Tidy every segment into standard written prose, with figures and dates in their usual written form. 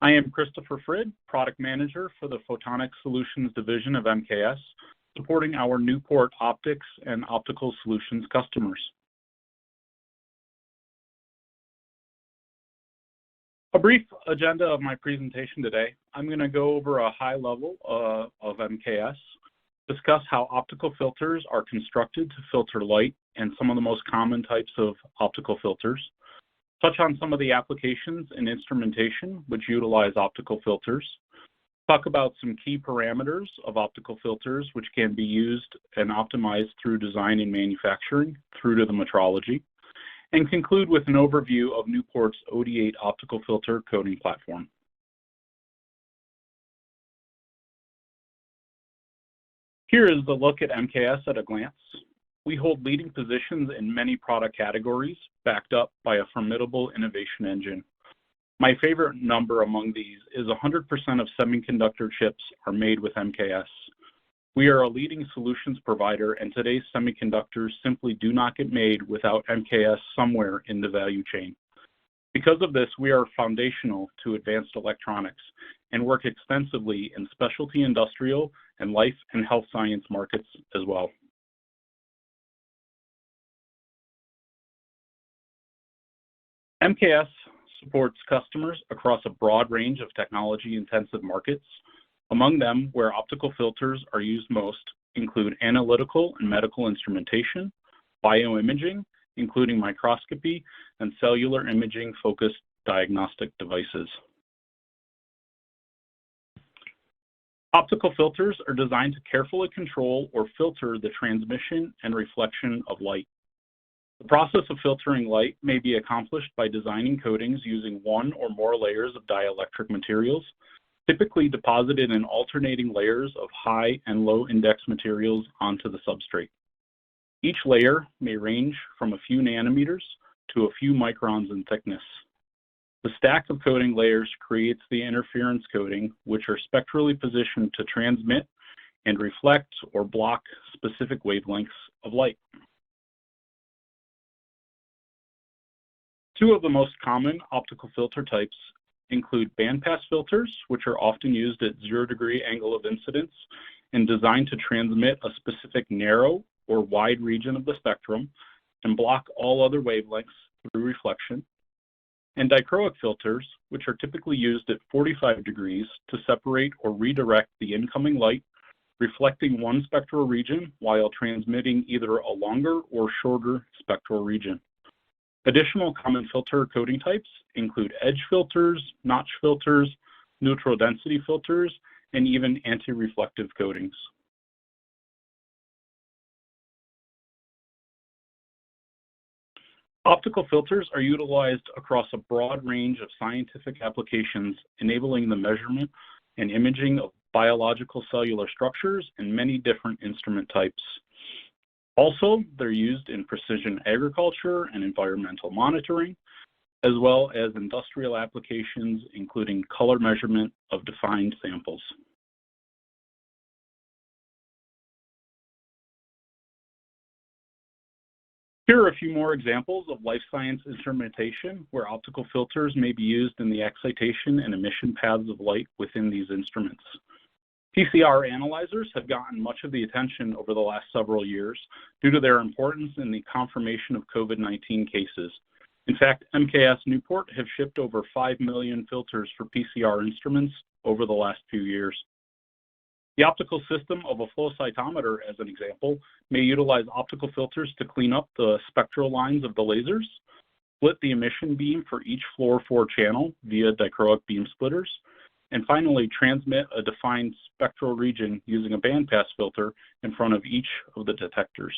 I am Christopher Fridd, Product Manager for the Photonic Solutions Division of MKS, supporting our Newport Optics and Optical Solutions customers. A brief agenda of my presentation today. I'm going to go over a high level of MKS, discuss how optical filters are constructed to filter light and some of the most common types of optical filters, touch on some of the applications and instrumentation which utilize optical filters, talk about some key parameters of optical filters which can be used and optimized through design and manufacturing through to the metrology, and conclude with an overview of Newport's ODiate optical filter coating platform. Here is the look at MKS at a glance. We hold leading positions in many product categories, backed up by a formidable innovation engine. My favorite number among these is 100% of semiconductor chips are made with MKS. We are a leading solutions provider, and today's semiconductors simply do not get made without MKS somewhere in the value chain. Because of this, we are foundational to advanced electronics and work extensively in specialty industrial and life and health science markets as well. MKS supports customers across a broad range of technology-intensive markets. Among them, where optical filters are used most, include analytical and medical instrumentation, bioimaging, including microscopy, and cellular imaging-focused diagnostic devices. Optical filters are designed to carefully control or filter the transmission and reflection of light. The process of filtering light may be accomplished by designing coatings using one or more layers of dielectric materials, typically deposited in alternating layers of high and low index materials onto the substrate. Each layer may range from a few nanometers to a few microns in thickness. The stack of coating layers creates the interference coating, which are spectrally positioned to transmit and reflect or block specific wavelengths of light. Two of the most common optical filter types include bandpass filters, which are often used at 0-degree angle of incidence and designed to transmit a specific narrow or wide region of the spectrum and block all other wavelengths through reflection, and dichroic filters, which are typically used at 45 degrees to separate or redirect the incoming light, reflecting one spectral region while transmitting either a longer or shorter spectral region. Additional common filter coating types include edge filters, notch filters, neutral density filters, and even anti-reflective coatings. Optical filters are utilized across a broad range of scientific applications, enabling the measurement and imaging of biological cellular structures and many different instrument types. Also, they're used in precision agriculture and environmental monitoring, as well as industrial applications, including color measurement of defined samples. Here are a few more examples of life science instrumentation where optical filters may be used in the excitation and emission paths of light within these instruments. PCR analyzers have gotten much of the attention over the last several years due to their importance in the confirmation of COVID-19 cases. In fact, MKS Newport have shipped over 5 million filters for PCR instruments over the last few years. The optical system of a flow cytometer, as an example, may utilize optical filters to clean up the spectral lines of the lasers, split the emission beam for each fluorophore channel via dichroic beam splitters, and finally transmit a defined spectral region using a bandpass filter in front of each of the detectors.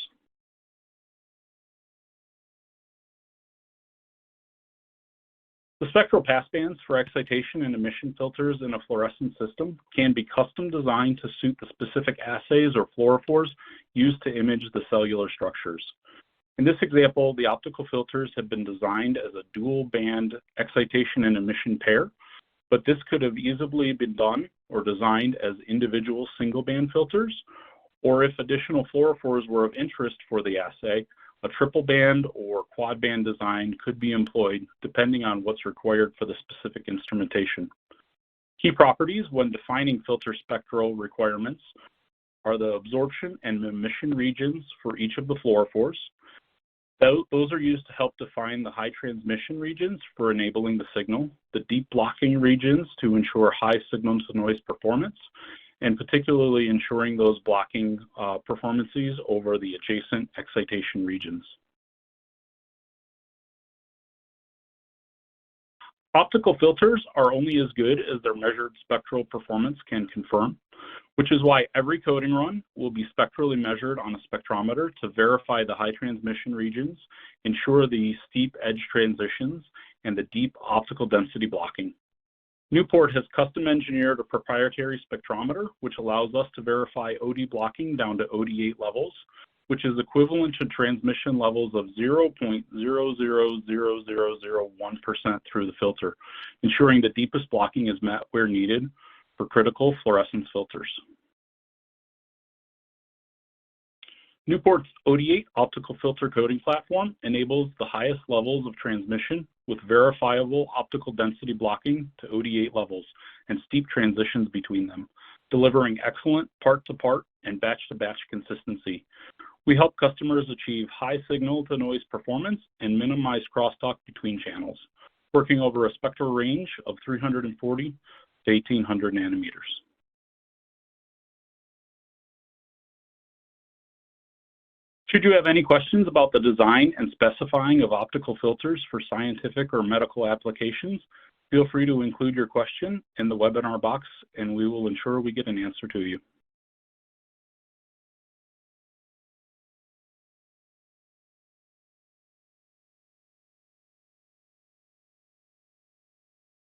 The spectral passbands for excitation and emission filters in a fluorescence system can be custom designed to suit the specific assays or fluorophores used to image the cellular structures. In this example, the optical filters have been designed as a dual band excitation and emission pair, but this could have easily been done or designed as individual single band filters, or if additional fluorophores were of interest for the assay, a triple band or quad band design could be employed depending on what's required for the specific instrumentation. Key properties when defining filter spectral requirements are the absorption and emission regions for each of the fluorophores. Those are used to help define the high transmission regions for enabling the signal, the deep blocking regions to ensure high signal-to-noise performance, and particularly ensuring those blocking performances over the adjacent excitation regions. Optical filters are only as good as their measured spectral performance can confirm, which is why every coding run will be spectrally measured on a spectrometer to verify the high transmission regions, ensure the steep edge transitions, and the deep optical density blocking. Newport has custom engineered a proprietary spectrometer, which allows us to verify OD blocking down to ODiate levels, which is equivalent to transmission levels of 0.000001% through the filter, ensuring the deepest blocking is met where needed for critical fluorescence filters. Newport's ODiate optical filter coding platform enables the highest levels of transmission with verifiable optical density blocking to ODiate levels and steep transitions between them, delivering excellent part-to-part and batch-to-batch consistency. We help customers achieve high signal-to-noise performance and minimize crosstalk between channels, working over a spectral range of 340 to 1800 nanometers. Should you have any questions about the design and specifying of optical filters for scientific or medical applications, feel free to include your question in the webinar box and we will ensure we get an answer to you.